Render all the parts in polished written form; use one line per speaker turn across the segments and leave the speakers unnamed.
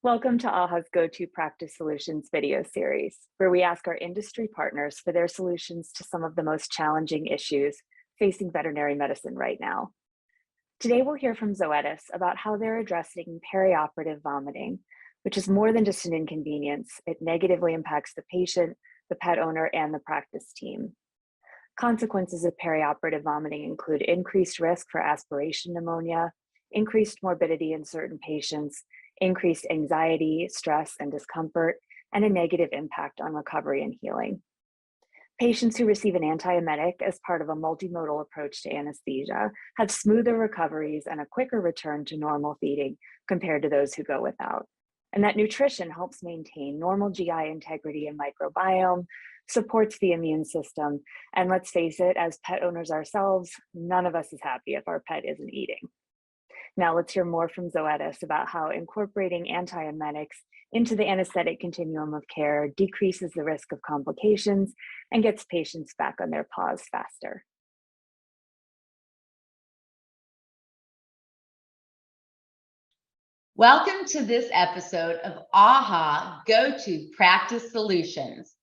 Welcome to AHA's Go-To Practice Solutions video series, where we ask our industry partners for their solutions to some of the most challenging issues facing veterinary medicine right now. Today, we'll hear from Zoetis about how they're addressing perioperative vomiting, which is more than just an inconvenience. It negatively impacts the patient, the pet owner, and the practice team. Consequences of perioperative vomiting include increased risk for aspiration pneumonia, increased morbidity in certain patients, increased anxiety, stress, and discomfort, and a negative impact on recovery and healing. Patients who receive an antiemetic as part of a multimodal approach to anesthesia have smoother recoveries and a quicker return to normal feeding compared to those who go without. And that nutrition helps maintain normal GI integrity and microbiome, supports the immune system, and let's face it, as pet owners ourselves, none of us is happy if our pet isn't eating. Now let's hear more from Zoetis about how incorporating antiemetics into the anesthetic continuum of care decreases the risk of complications and gets patients back on their paws faster.
Welcome to this episode of AHA Go-To Practice Solutions.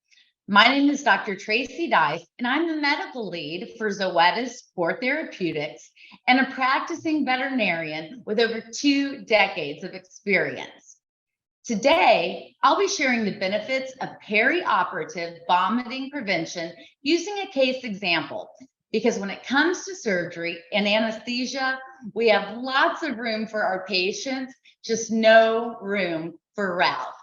My name is Dr. Tracey Deiss, and I'm the medical lead for Zoetis for Therapeutics and a practicing veterinarian with over 2 decades of experience. Today, I'll be sharing the benefits of perioperative vomiting prevention using a case example, because when it comes to surgery and anesthesia, we have lots of room for our patients, just no room for Ralph.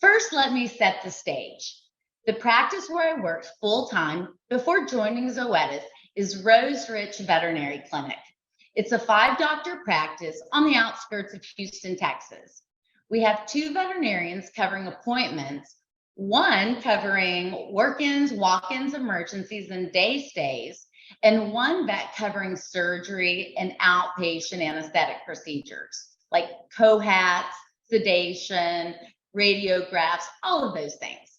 First, let me set the stage. The practice where I worked full-time before joining Zoetis is Rose Ridge Veterinary Clinic. It's a 5-doctor practice on the outskirts of Houston, Texas. We have 2 veterinarians covering appointments, one covering work-ins, walk-ins, emergencies, and day stays, and one vet covering surgery and outpatient anesthetic procedures like cohats, sedation, radiographs, all of those things.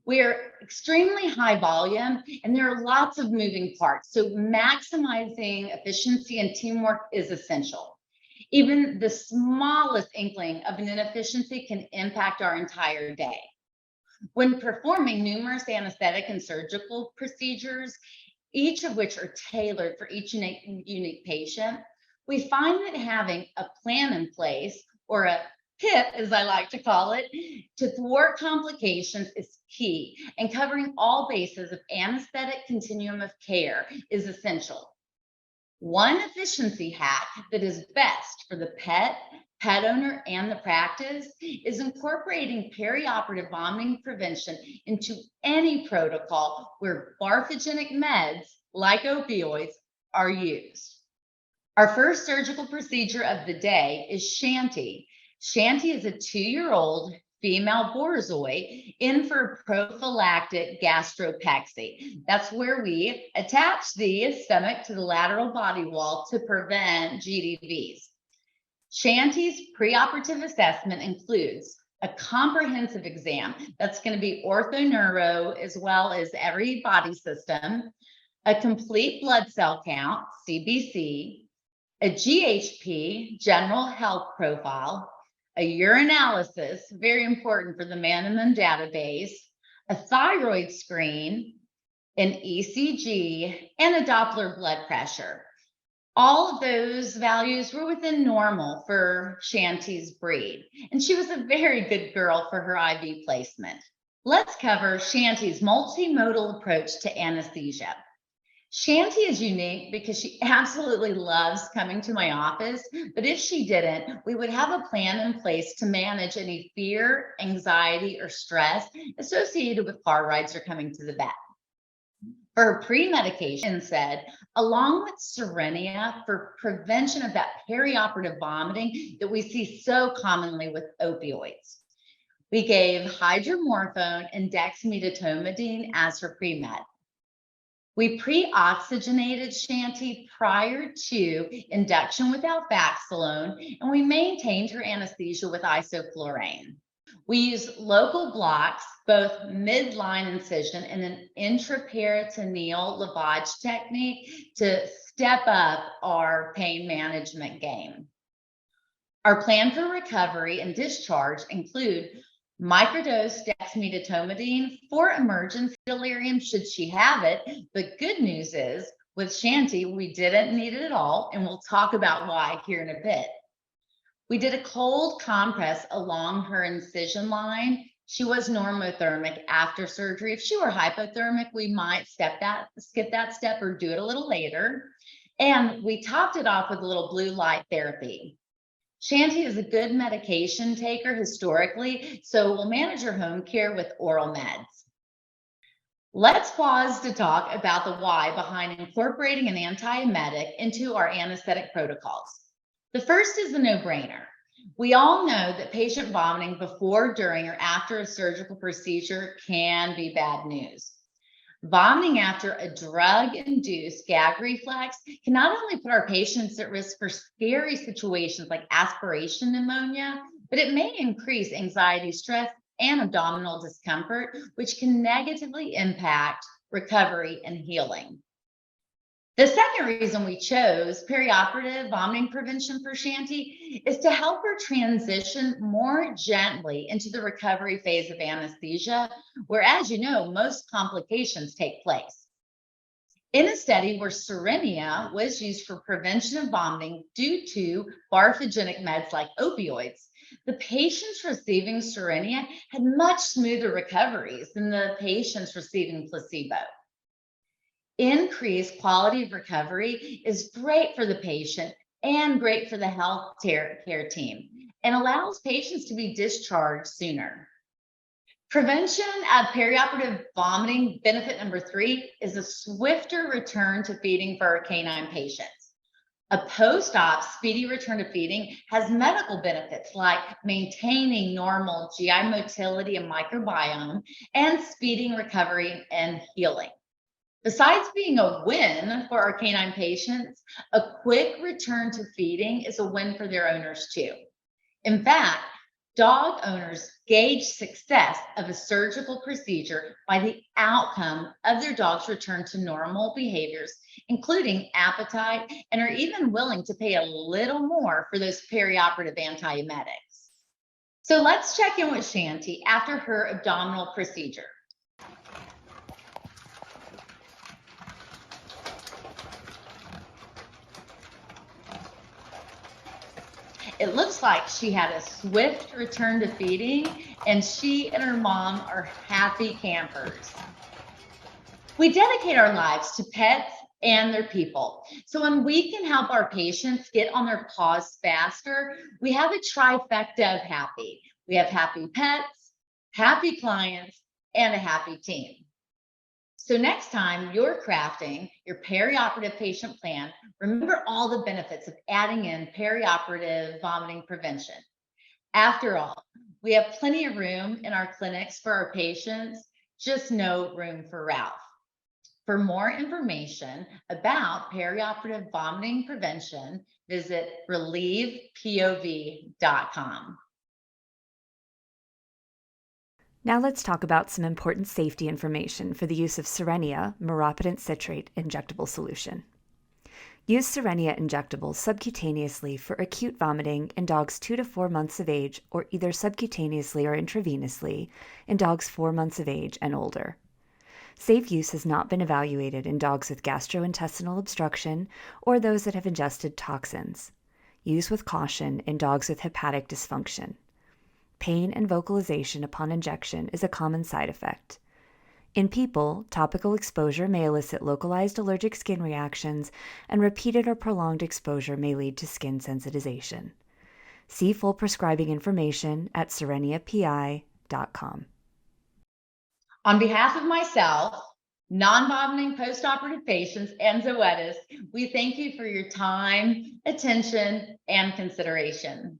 We're extremely high volume and there are lots of moving parts, so maximizing efficiency and teamwork is essential. Even the smallest inkling of an inefficiency can impact our entire day. When performing numerous anesthetic and surgical procedures, each of which are tailored for each unique patient, we find that having a plan in place, or a PIP, as I like to call it, to thwart complications is key, and covering all bases of anesthetic continuum of care is essential. One efficiency hack that is best for the pet owner, and the practice is incorporating perioperative vomiting prevention into any protocol where barfogenic meds, like opioids, are used. Our first surgical procedure of the day is Shanti. Shanti is a 2-year-old female borzoi in for prophylactic gastropexy. That's where we attach the stomach to the lateral body wall to prevent GDVs. Shanti's preoperative assessment includes a comprehensive exam that's going to be orthoneuro as well as every body system, a complete blood cell count, CBC, a GHP, general health profile, a urinalysis, very important for the Mannemann database, a thyroid screen, an ECG, and a Doppler blood pressure. All of those values were within normal for Shanti's breed, and she was a very good girl for her IV placement. Let's cover Shanti's multimodal approach to anesthesia. Shanti is unique because she absolutely loves coming to my office, but if she didn't, we would have a plan in place to manage any fear, anxiety, or stress associated with car rides or coming to the vet. For her pre-medication said, along with Cerenia for prevention of that perioperative vomiting that we see so commonly with opioids. We gave hydromorphone and dexmedetomidine as her pre-med. We pre-oxygenated Shanti prior to induction with alfaxalone, and we maintained her anesthesia with isoflurane. We used local blocks, both midline incision and an intraperitoneal lavage technique to step up our pain management game. Our plan for recovery and discharge include microdose dexmedetomidine for emergency delirium should she have it. The good news is with Shanti, we didn't need it at all, and we'll talk about why here in a bit. We did a cold compress along her incision line. She was normothermic after surgery. If she were hypothermic, we might skip that step or do it a little later. And we topped it off with a little blue light therapy. Shanti is a good medication taker historically, so we'll manage her home care with oral meds. Let's pause to talk about the why behind incorporating an antiemetic into our anesthetic protocols. The first is the no-brainer. We all know that patient vomiting before, during, or after a surgical procedure can be bad news. Vomiting after a drug-induced gag reflex can not only put our patients at risk for scary situations like aspiration pneumonia, but it may increase anxiety, stress, and abdominal discomfort, which can negatively impact recovery and healing. The second reason we chose perioperative vomiting prevention for Shanti is to help her transition more gently into the recovery phase of anesthesia, where, as you know, most complications take place. In a study where Cerenia was used for prevention of vomiting due to barfagenic meds like opioids, the patients receiving Cerenia had much smoother recoveries than the patients receiving placebo. Increased quality of recovery is great for the patient and great for the healthcare team and allows patients to be discharged sooner. Prevention of perioperative vomiting benefit number 3 is a swifter return to feeding for our canine patients. A post-op speedy return to feeding has medical benefits like maintaining normal GI motility and microbiome and speeding recovery and healing. Besides being a win for our canine patients, a quick return to feeding is a win for their owners too. In fact, dog owners gauge success of a surgical procedure by the outcome of their dog's return to normal behaviors, including appetite, and are even willing to pay a little more for those perioperative antiemetics. So let's check in with Shanti after her abdominal procedure. It looks like she had a swift return to feeding, and she and her mom are happy campers. We dedicate our lives to pets and their people. So when we can help our patients get on their paws faster, we have a trifecta of happy. We have happy pets, happy clients, and a happy team. So next time you're crafting your perioperative patient plan, remember all the benefits of adding in perioperative vomiting prevention. After all, we have plenty of room in our clinics for our patients, just no room for Ralph. For more information about perioperative vomiting prevention, visit relievepov.com.
Now let's talk about some important safety information for the use of Cerenia maropitant citrate injectable solution. Use Cerenia injectables subcutaneously for acute vomiting in dogs 2 to 4 months of age, or either subcutaneously or intravenously in dogs 4 months of age and older. Safe use has not been evaluated in dogs with gastrointestinal obstruction or those that have ingested toxins. Use with caution in dogs with hepatic dysfunction. Pain and vocalization upon injection is a common side effect. In people, topical exposure may elicit localized allergic skin reactions, and repeated or prolonged exposure may lead to skin sensitization. See full prescribing information at cereniapi.com.
On behalf of myself, non-vomiting postoperative patients, and Zoetis, we thank you for your time, attention, and consideration.